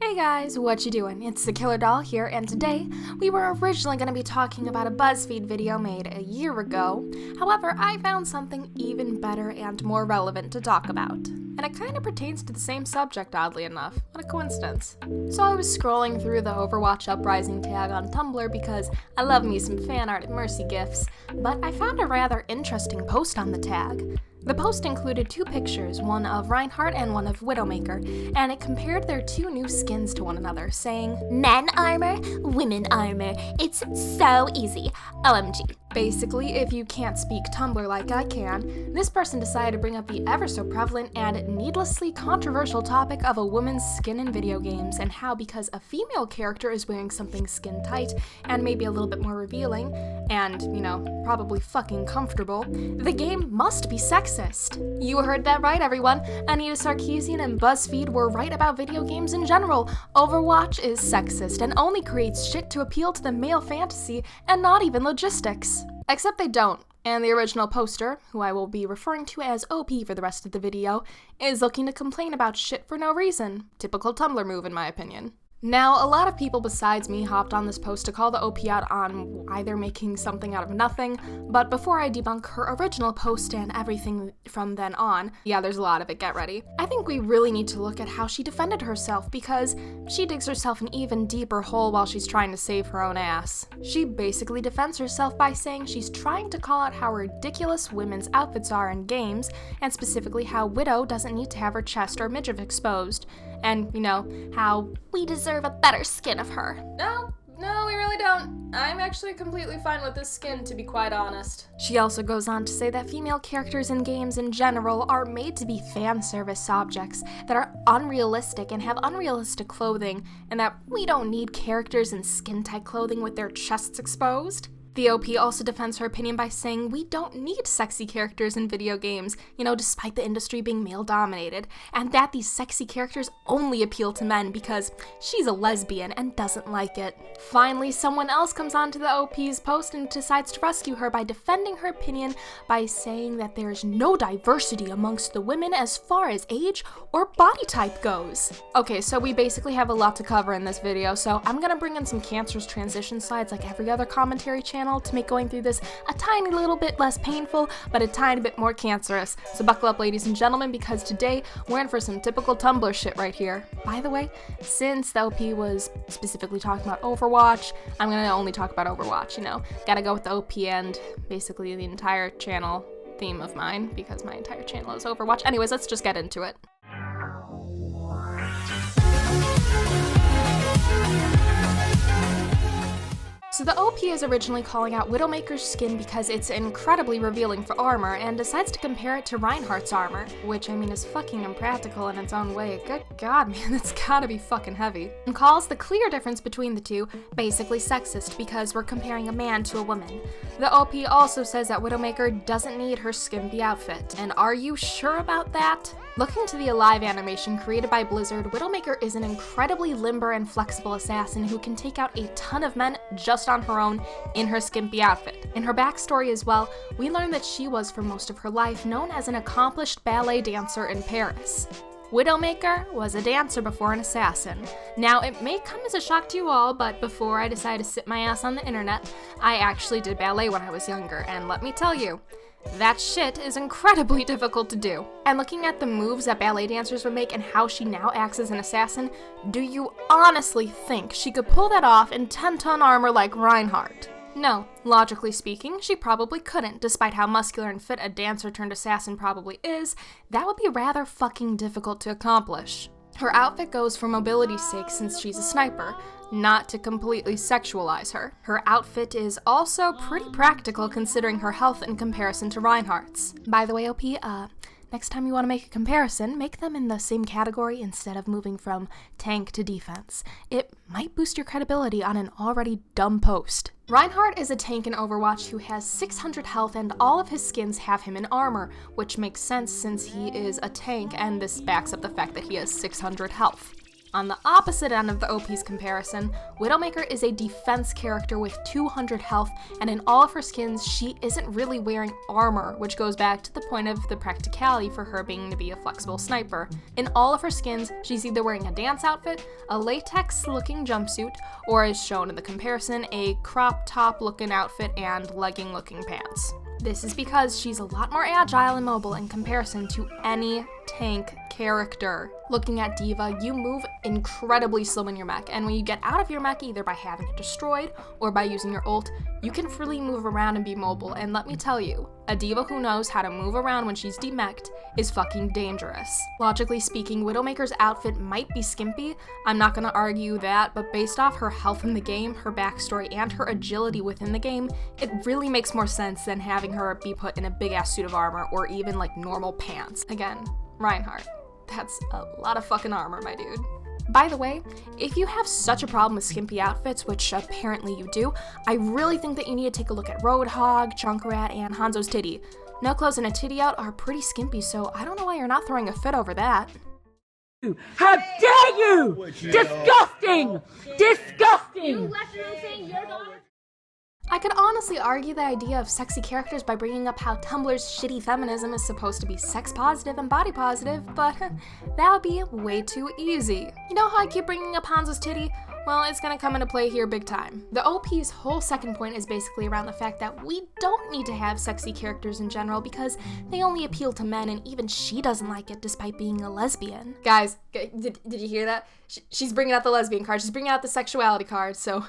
Hey guys, what you doing? It's TheKillerDoll here, and today we were originally going to be talking about a BuzzFeed video made a year ago. However, I found something even better and more relevant to talk about. And it kind of pertains to the same subject, oddly enough. What a coincidence. So I was scrolling through the Overwatch Uprising tag on Tumblr because I love me some fan art and mercy gifs, but I found a rather interesting post on the tag. The post included two pictures, one of Reinhardt and one of Widowmaker, and it compared their two new skins to one another, saying, "Men armor, women armor. It's so easy. OMG." Basically, if you can't speak Tumblr like I can, this person decided to bring up the ever so prevalent and needlessly controversial topic of a woman's skin in video games, and how because a female character is wearing something skin tight and maybe a little bit more revealing, and, probably fucking comfortable, the game must be sexist. You heard that right, everyone. Anita Sarkeesian and BuzzFeed were right about video games in general. Overwatch is sexist and only creates shit to appeal to the male fantasy and not even logistics. Except they don't, and the original poster, who I will be referring to as OP for the rest of the video, is looking to complain about shit for no reason. Typical Tumblr move, in my opinion. Now, a lot of people besides me hopped on this post to call the OP out on why they're making something out of nothing, but before I debunk her original post and everything from then on, yeah, there's a lot of it, get ready, I think we really need to look at how she defended herself, because she digs herself an even deeper hole while she's trying to save her own ass. She basically defends herself by saying she's trying to call out how ridiculous women's outfits are in games, and specifically how Widow doesn't need to have her chest or midriff exposed. And, how we deserve a better skin of her. No, we really don't. I'm actually completely fine with this skin, to be quite honest. She also goes on to say that female characters in games in general are made to be fan service objects that are unrealistic and have unrealistic clothing, and that we don't need characters in skin-tight clothing with their chests exposed. The OP also defends her opinion by saying we don't need sexy characters in video games, despite the industry being male-dominated, and that these sexy characters only appeal to men because she's a lesbian and doesn't like it. Finally, someone else comes onto the OP's post and decides to rescue her by defending her opinion by saying that there's no diversity amongst the women as far as age or body type goes. Okay, so we basically have a lot to cover in this video, so I'm gonna bring in some cancerous transition slides like every other commentary channel to make going through this a tiny little bit less painful, but a tiny bit more cancerous. So buckle up, ladies and gentlemen, because today we're in for some typical Tumblr shit right here. By the way, since the OP was specifically talking about Overwatch, I'm gonna only talk about Overwatch, Gotta go with the OP and basically the entire channel theme of mine, because my entire channel is Overwatch. Anyways, let's just get into it. So the OP is originally calling out Widowmaker's skin because it's incredibly revealing for armor, and decides to compare it to Reinhardt's armor, which is fucking impractical in its own way. Good god, man, that's gotta be fucking heavy. And calls the clear difference between the two basically sexist because we're comparing a man to a woman. The OP also says that Widowmaker doesn't need her skimpy outfit, and are you sure about that? Looking to the Alive animation created by Blizzard, Widowmaker is an incredibly limber and flexible assassin who can take out a ton of men just on her own in her skimpy outfit. In her backstory as well, we learn that she was for most of her life known as an accomplished ballet dancer in Paris. Widowmaker was a dancer before an assassin. Now, it may come as a shock to you all, but before I decided to sit my ass on the internet, I actually did ballet when I was younger, and let me tell you, that shit is incredibly difficult to do. And looking at the moves that ballet dancers would make and how she now acts as an assassin, do you honestly think she could pull that off in 10-ton armor like Reinhardt? No, logically speaking, she probably couldn't. Despite how muscular and fit a dancer turned assassin probably is, that would be rather fucking difficult to accomplish. Her outfit goes for mobility's sake since she's a sniper, not to completely sexualize her. Her outfit is also pretty practical considering her health in comparison to Reinhardt's. By the way, OP, next time you want to make a comparison, make them in the same category instead of moving from tank to defense. It might boost your credibility on an already dumb post. Reinhardt is a tank in Overwatch who has 600 health, and all of his skins have him in armor, which makes sense since he is a tank and this backs up the fact that he has 600 health. On the opposite end of the OP's comparison, Widowmaker is a defense character with 200 health, and in all of her skins, she isn't really wearing armor, which goes back to the point of the practicality for her being to be a flexible sniper. In all of her skins, she's either wearing a dance outfit, a latex-looking jumpsuit, or as shown in the comparison, a crop top-looking outfit and legging-looking pants. This is because she's a lot more agile and mobile in comparison to any tank character. Looking at D.va, you move incredibly slow in your mech, and when you get out of your mech, either by having it destroyed or by using your ult, you can freely move around and be mobile, and let me tell you, a D.va who knows how to move around when she's demeched is fucking dangerous. Logically speaking, Widowmaker's outfit might be skimpy, I'm not gonna argue that, but based off her health in the game, her backstory, and her agility within the game, it really makes more sense than having her be put in a big-ass suit of armor or even like normal pants. Again, Reinhardt. That's a lot of fucking armor, my dude. By the way, if you have such a problem with skimpy outfits, which apparently you do, I really think that you need to take a look at Roadhog, Junkrat, and Hanzo's titty. No clothes and a titty out are pretty skimpy, so I don't know why you're not throwing a fit over that. How dare you! Disgusting! Disgusting! You left the room saying you're the one. I could honestly argue the idea of sexy characters by bringing up how Tumblr's shitty feminism is supposed to be sex positive and body positive, but that would be way too easy. You know how I keep bringing up Hanzo's titty? Well, it's gonna come into play here big time. The OP's whole second point is basically around the fact that we don't need to have sexy characters in general because they only appeal to men, and even she doesn't like it despite being a lesbian. Guys, did you hear that? She's bringing out the lesbian card, she's bringing out the sexuality card, so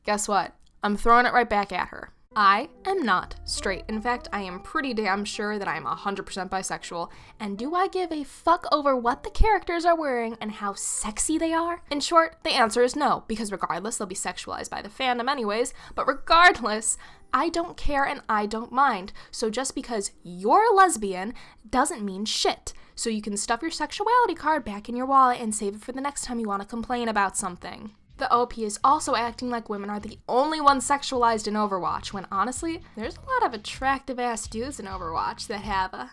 guess what? I'm throwing it right back at her. I am not straight. In fact, I am pretty damn sure that I'm 100% bisexual. And do I give a fuck over what the characters are wearing and how sexy they are? In short, the answer is no, because regardless, they'll be sexualized by the fandom anyways. But regardless, I don't care and I don't mind. So just because you're a lesbian doesn't mean shit. So you can stuff your sexuality card back in your wallet and save it for the next time you want to complain about something. The OP is also acting like women are the only ones sexualized in Overwatch, when honestly, there's a lot of attractive-ass dudes in Overwatch that have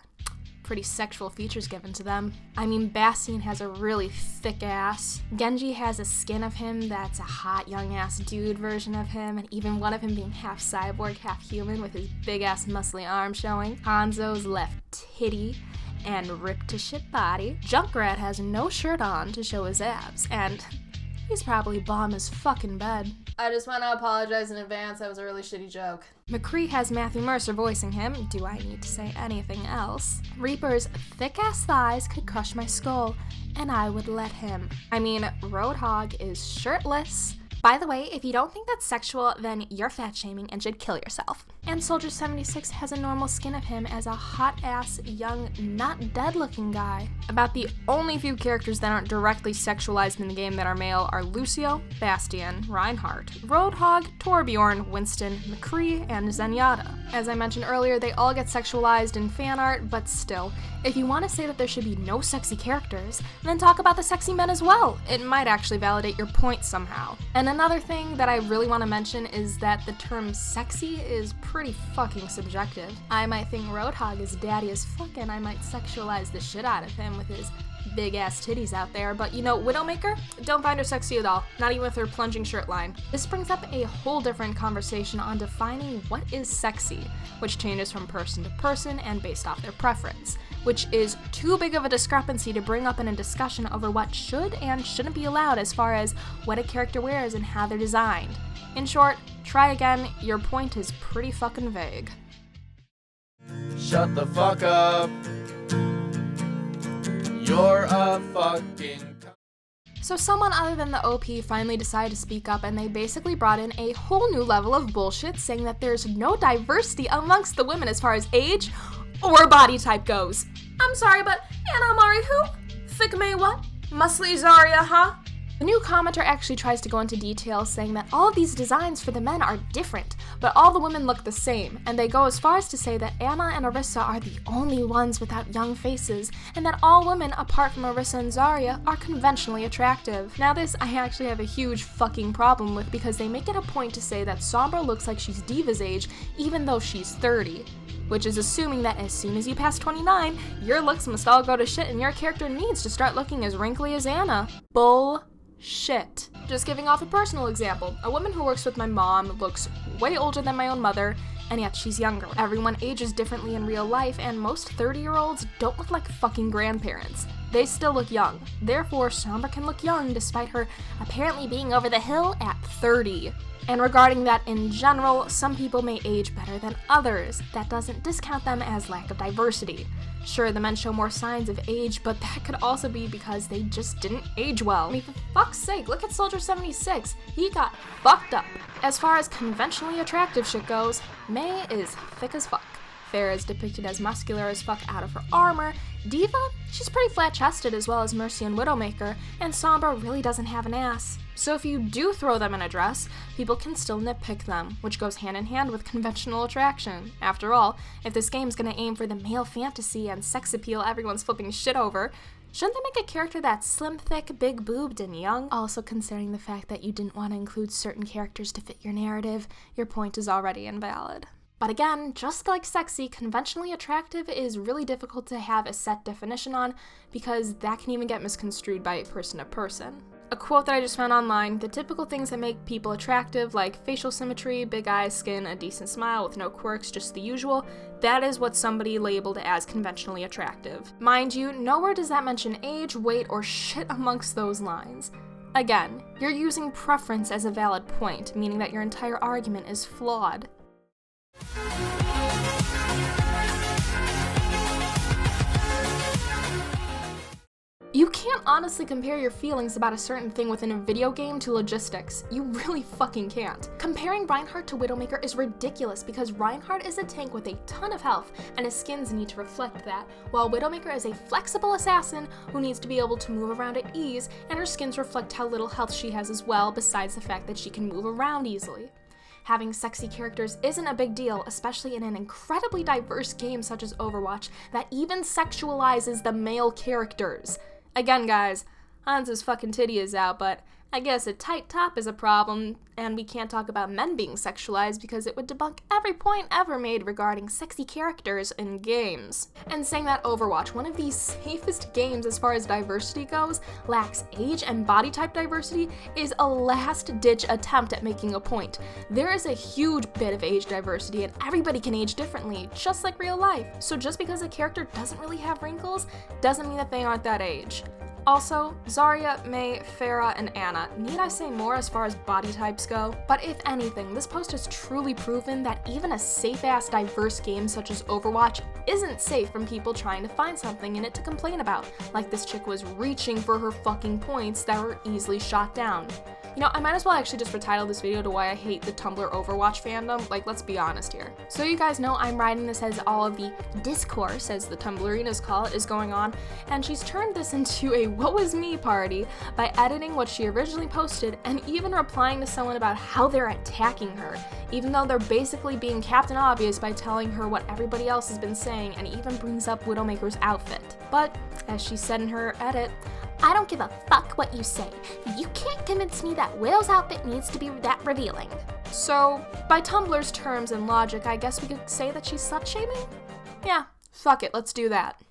pretty sexual features given to them. I mean, Bastion has a really thick ass. Genji has a skin of him that's a hot young-ass dude version of him, and even one of him being half cyborg, half human with his big-ass muscly arm showing. Hanzo's left titty and ripped to shit body. Junkrat has no shirt on to show his abs, and he's probably bomb as fucking bed. I just want to apologize in advance, that was a really shitty joke. McCree has Matthew Mercer voicing him, do I need to say anything else? Reaper's thick-ass thighs could crush my skull, and I would let him. I mean, Roadhog is shirtless. By the way, if you don't think that's sexual, then you're fat-shaming and should kill yourself. And Soldier76 has a normal skin of him as a hot-ass, young, not dead-looking guy. About the only few characters that aren't directly sexualized in the game that are male are Lucio, Bastion, Reinhardt, Roadhog, Torbjorn, Winston, McCree, and Zenyatta. As I mentioned earlier, they all get sexualized in fan art, but still, if you want to say that there should be no sexy characters, then talk about the sexy men as well. It might actually validate your point somehow. And another thing that I really want to mention is that the term sexy is pretty fucking subjective. I might think Roadhog is daddy as fuck and I might sexualize the shit out of him with his big ass titties out there, but you know, Widowmaker, don't find her sexy at all, not even with her plunging shirt line. This brings up a whole different conversation on defining what is sexy, which changes from person to person and based off their preference, which is too big of a discrepancy to bring up in a discussion over what should and shouldn't be allowed as far as what a character wears and how they're designed. In short, try again, your point is pretty fucking vague. Shut the fuck up. You're a fucking... So someone other than the OP finally decided to speak up, and they basically brought in a whole new level of bullshit saying that there's no diversity amongst the women as far as age or body type goes. I'm sorry, but Anna Amari who? Thick May what? Muscly Zarya, huh? The new commenter actually tries to go into detail saying that all of these designs for the men are different, but all the women look the same, and they go as far as to say that Anna and Orisa are the only ones without young faces, and that all women apart from Orisa and Zarya are conventionally attractive. Now this I actually have a huge fucking problem with because they make it a point to say that Sombra looks like she's D.va's age even though she's 30. which is assuming that as soon as you pass 29, your looks must all go to shit and your character needs to start looking as wrinkly as Anna. Bullshit. Just giving off a personal example, a woman who works with my mom looks way older than my own mother, and yet she's younger. Everyone ages differently in real life, and most 30-year-olds don't look like fucking grandparents. They still look young. Therefore, Sombra can look young despite her apparently being over the hill at 30. And regarding that in general, some people may age better than others. That doesn't discount them as lack of diversity. Sure, the men show more signs of age, but that could also be because they just didn't age well. I mean, for fuck's sake, look at Soldier 76. He got fucked up. As far as conventionally attractive shit goes, Mei is thick as fuck. Fair is depicted as muscular as fuck out of her armor. D.va, she's pretty flat-chested as well as Mercy and Widowmaker, and Sombra really doesn't have an ass. So if you do throw them in a dress, people can still nitpick them, which goes hand in hand with conventional attraction. After all, if this game's gonna aim for the male fantasy and sex appeal everyone's flipping shit over, shouldn't they make a character that's slim, thick, big-boobed, and young? Also, considering the fact that you didn't want to include certain characters to fit your narrative, your point is already invalid. But again, just like sexy, conventionally attractive is really difficult to have a set definition on because that can even get misconstrued by person to person. A quote that I just found online, the typical things that make people attractive, like facial symmetry, big eyes, skin, a decent smile with no quirks, just the usual, that is what somebody labeled as conventionally attractive. Mind you, nowhere does that mention age, weight, or shit amongst those lines. Again, you're using preference as a valid point, meaning that your entire argument is flawed. You can't honestly compare your feelings about a certain thing within a video game to logistics. You really fucking can't. Comparing Reinhardt to Widowmaker is ridiculous because Reinhardt is a tank with a ton of health and his skins need to reflect that, while Widowmaker is a flexible assassin who needs to be able to move around at ease, and her skins reflect how little health she has as well, besides the fact that she can move around easily. Having sexy characters isn't a big deal, especially in an incredibly diverse game such as Overwatch that even sexualizes the male characters. Again, guys, Hansa's fucking titty is out, but I guess a tight top is a problem, and we can't talk about men being sexualized because it would debunk every point ever made regarding sexy characters in games. And saying that Overwatch, one of the safest games as far as diversity goes, lacks age and body type diversity is a last-ditch attempt at making a point. There is a huge bit of age diversity, and everybody can age differently, just like real life. So just because a character doesn't really have wrinkles, doesn't mean that they aren't that age. Also, Zarya, Mei, Pharah, and Anna. Need I say more as far as body types go? But if anything, this post has truly proven that even a safe-ass diverse game such as Overwatch isn't safe from people trying to find something in it to complain about, like this chick was reaching for her fucking points that were easily shot down. You know, I might as well actually just retitle this video to why I hate the Tumblr Overwatch fandom. Like, let's be honest here. So you guys know I'm writing this as all of the discourse, as the Tumblrinas call it, is going on, and she's turned this into a what was me party by editing what she originally posted and even replying to someone about how they're attacking her, even though they're basically being Captain Obvious by telling her what everybody else has been saying, and even brings up Widowmaker's outfit. But, as she said in her edit, I don't give a fuck what you say. You can't convince me that Willow's outfit needs to be that revealing. So, by Tumblr's terms and logic, I guess we could say that she's slut-shaming? Yeah, fuck it, let's do that.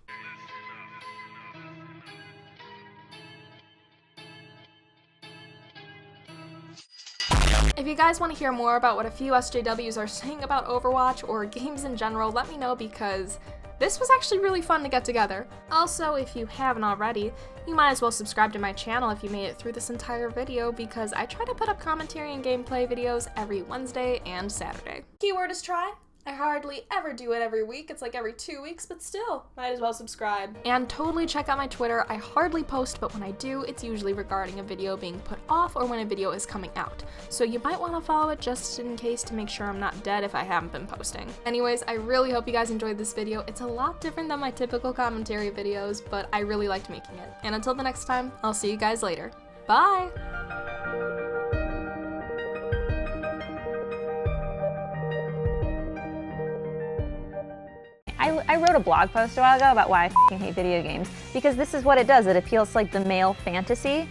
If you guys want to hear more about what a few SJWs are saying about Overwatch or games in general, let me know because this was actually really fun to get together. Also, if you haven't already, you might as well subscribe to my channel if you made it through this entire video because I try to put up commentary and gameplay videos every Wednesday and Saturday. Keyword is try. I hardly ever do it every week. It's like every 2 weeks, but still, might as well subscribe. And totally check out my Twitter. I hardly post, but when I do, it's usually regarding a video being put off or when a video is coming out. So you might want to follow it just in case to make sure I'm not dead if I haven't been posting. Anyways, I really hope you guys enjoyed this video. It's a lot different than my typical commentary videos, but I really liked making it. And until the next time, I'll see you guys later. Bye! I wrote a blog post a while ago about why I hate video games, because this is what it does. It appeals to like the male fantasy.